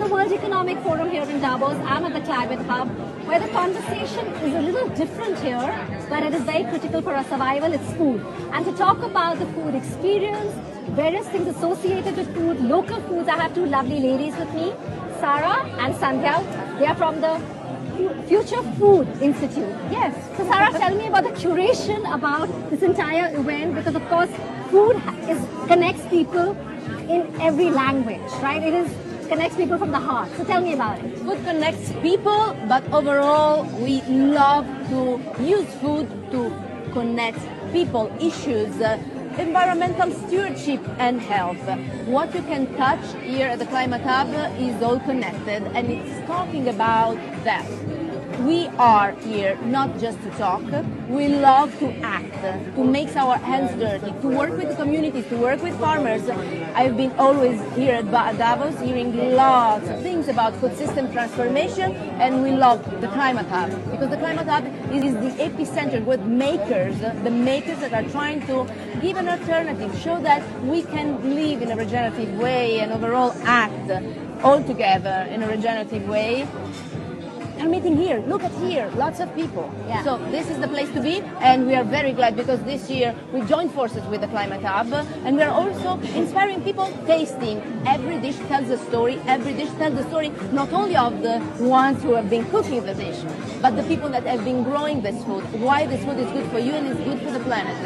the World Economic Forum here in Davos. I'm at the Climate Hub, where the conversation is a little different here, but it is very critical for our survival. It's food. And to talk about the food experience, various things associated with food, local foods, I have two lovely ladies with me, Sarah and Sandhya. They are from the Future Food Institute. Yes. So Sarah, tell me about the curation about this entire event, because of course food connects people in every language, right? Connects people from the heart. So tell me about it. Food connects people, but overall we love to use food to connect people, issues, environmental stewardship and health. What you can touch here at the Climate Hub is all connected, and it's talking about that. We are here not just to talk, we love to act, to make our hands dirty, to work with the communities, to work with farmers. I've been always here at Davos hearing lots of things about food system transformation, and we love the Climate Hub, because the Climate Hub is the epicenter with makers, the makers that are trying to give an alternative, show that we can live in a regenerative way and overall act all together in a regenerative way. Are meeting here. Look at here, lots of people. Yeah. So this is the place to be, and we are very glad because this year we joined forces with the Climate Hub, and we are also inspiring people tasting. Every dish tells a story. Every dish tells the story not only of the ones who have been cooking the dish, but the people that have been growing this food. Why this food is good for you and is good for the planet.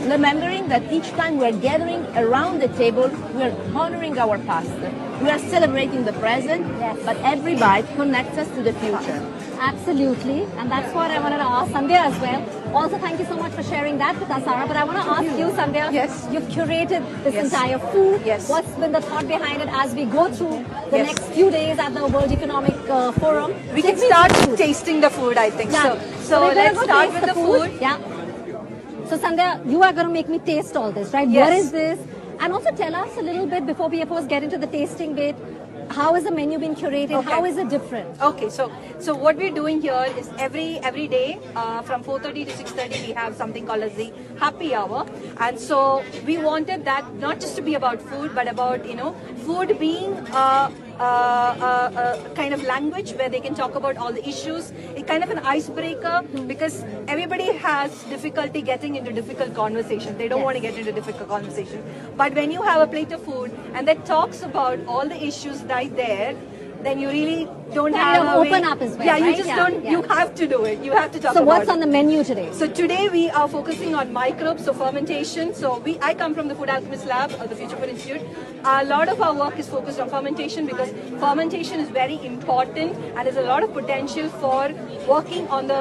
Remembering that each time we are gathering around the table, we are honoring our past. We are celebrating the present, yes, but every bite connects us to the future. Absolutely, and that's what I wanted to ask Sandhya as well. Also, thank you so much for sharing that with us, Sarah. But I want to ask you, Sandhya. Yes. You've curated this Yes. entire food. Yes. What's been the thought behind it as we go through the Yes. next few days at the World Economic Forum? We Take can me start through food. tasting the food, I think. Yeah. So we're gonna let's go start taste with the food. Yeah. So Sandhya, you are going to make me taste all this, right? Yes. What is this? And also tell us a little bit before we, of course, get into the tasting bit. How has the menu been curated? Okay. How is it different? Okay, so what we're doing here is every day from 4:30 to 6:30 we have something called as the happy hour, and so we wanted that not just to be about food, but about food being a kind of language where they can talk about all the issues. It's kind of an icebreaker because everybody has difficulty getting into difficult conversations. They don't want to get into difficult conversation. But when you have a plate of food and that talks about all the issues right there, then you really don't Kind have of a open way. up as well, Yeah, you right? just Yeah, don't. yeah. You have to do it. You have to talk So about what's it. on the menu today? So today we are focusing on microbes, so fermentation. So I come from the Food Alchemist Lab of the Future Food Institute. A lot of our work is focused on fermentation because fermentation is very important and there's a lot of potential for working on the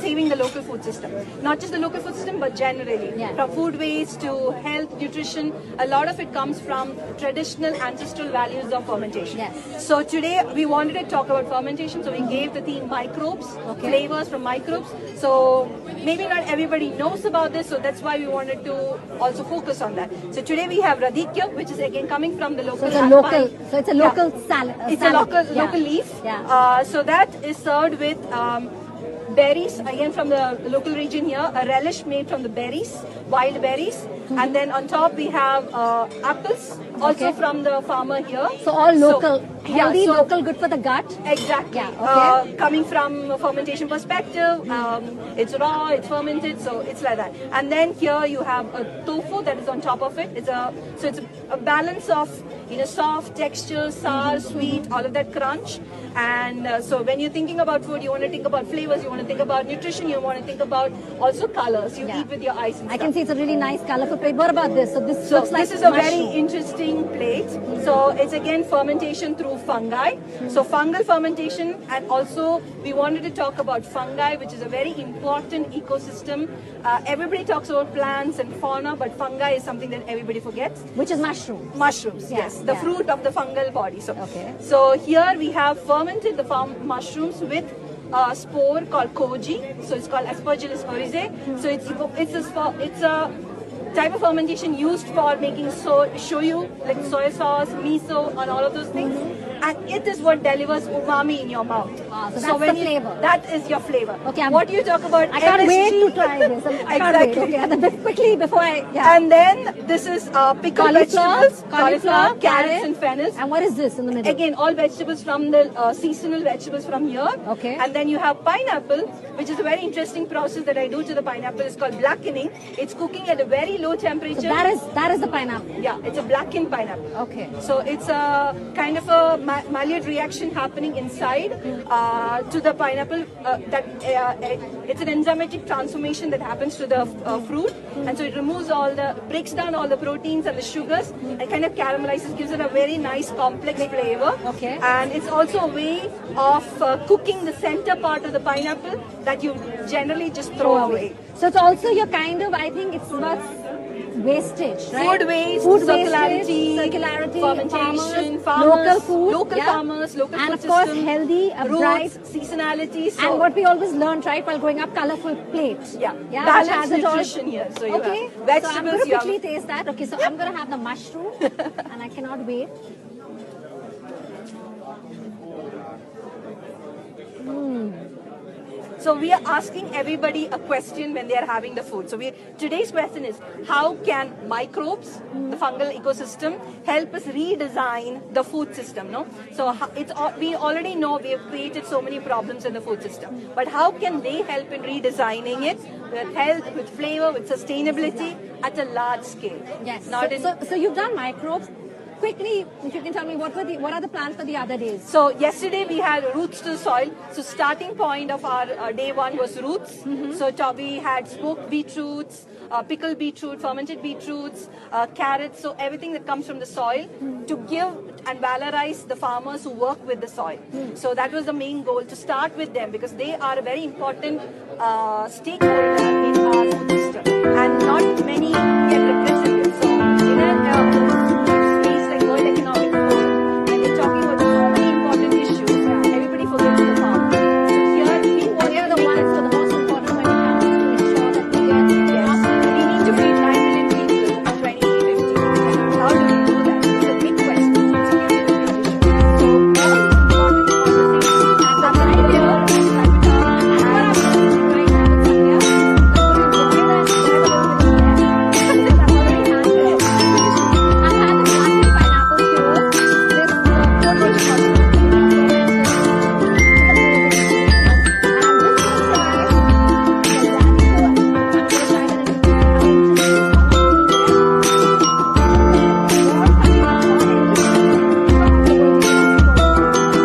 saving the local food system. Not just the local food system, but generally. Yeah. From food waste to health, nutrition, a lot of it comes from traditional ancestral values of fermentation. Yes. So today we wanted to talk about fermentation, so we gave the theme microbes, flavors from microbes. So maybe not everybody knows about this, so that's why we wanted to also focus on that. So today we have radicchio, which is again coming from the local. So it's a local salad. It's salad. a local leaf. Yeah. So that is served with berries, again from the local region here, a relish made from the berries, wild berries. And then on top we have apples, also from the farmer here. So all local, healthy, so local, good for the gut. Exactly. Yeah, okay. Coming from a fermentation perspective, it's raw, it's fermented, so it's like that. And then here you have a tofu that is on top of it. It's a balance of soft texture, sour, sweet, all of that crunch. And so when you're thinking about food, you want to think about flavors, you want to think about nutrition, you want to think about also colors. You eat with your eyes and I stuff. can see it's a really nice, colorful plate. What about this? So this looks like this is a mushroom. very interesting plate. So it's again fermentation through fungi. So fungal fermentation, and also we wanted to talk about fungi, which is a very important ecosystem. Everybody talks about plants and fauna, but fungi is something that everybody forgets. Which is mushroom. Mushrooms, yes, the fruit of the fungal body. So here we have fermented the mushrooms with a spore called koji. So it's called Aspergillus oryzae. So it's a type of fermentation used for making shoyu, like soy sauce, miso, and all of those things. and it is what delivers umami in your mouth. So that's the flavor. That is your flavor. Okay, what you talk about I can't wait MSG. to try this. I can't Exactly. wait. Okay, and then quickly before I, yeah. And then this is pickled vegetables, cauliflower, carrots and fennels. And what is this in the middle? Again, all vegetables from the seasonal vegetables from here. Okay. And then you have pineapple, which is a very interesting process that I do to the pineapple. It's called blackening. It's cooking at a very low temperature. So that is the pineapple. Yeah, it's a blackened pineapple. Okay. So it's a kind of a Maillard reaction happening inside to the pineapple. It's an enzymatic transformation that happens to the fruit, and so it removes breaks down all the proteins and the sugars, and kind of caramelizes, gives it a very nice complex flavor. Okay. And it's also a way of cooking the center part of the pineapple that you generally just throw away. So it's also your kind of, I think it's about wastage, right? Food waste, circularity, fermentation, farmers, local food, local farmers, local and food of course system, healthy, a roots, bright, seasonality. So and what we always learned, right, while growing up, colorful plates. Yeah, which balanced has it all. nutrition here. So you Okay, have so I'm vegetables. going to you have quickly taste that. Okay, so I'm going to have the mushroom, and I cannot wait. So we are asking everybody a question when they are having the food. So today's question is, how can microbes, the fungal ecosystem, help us redesign the food system? No, so we already know we have created so many problems in the food system, but how can they help in redesigning it with health, with flavor, with sustainability at a large scale? Yes. Not So you've done microbes. Quickly, if you can tell me what are the plans for the other days? So yesterday we had roots to the soil. So starting point of our day one was roots. So we had smoked beetroots, pickled beetroot, fermented beetroots, carrots. So everything that comes from the soil to give and valorize the farmers who work with the soil. So that was the main goal, to start with them, because they are a very important stakeholder in our food system, and not many get represented. So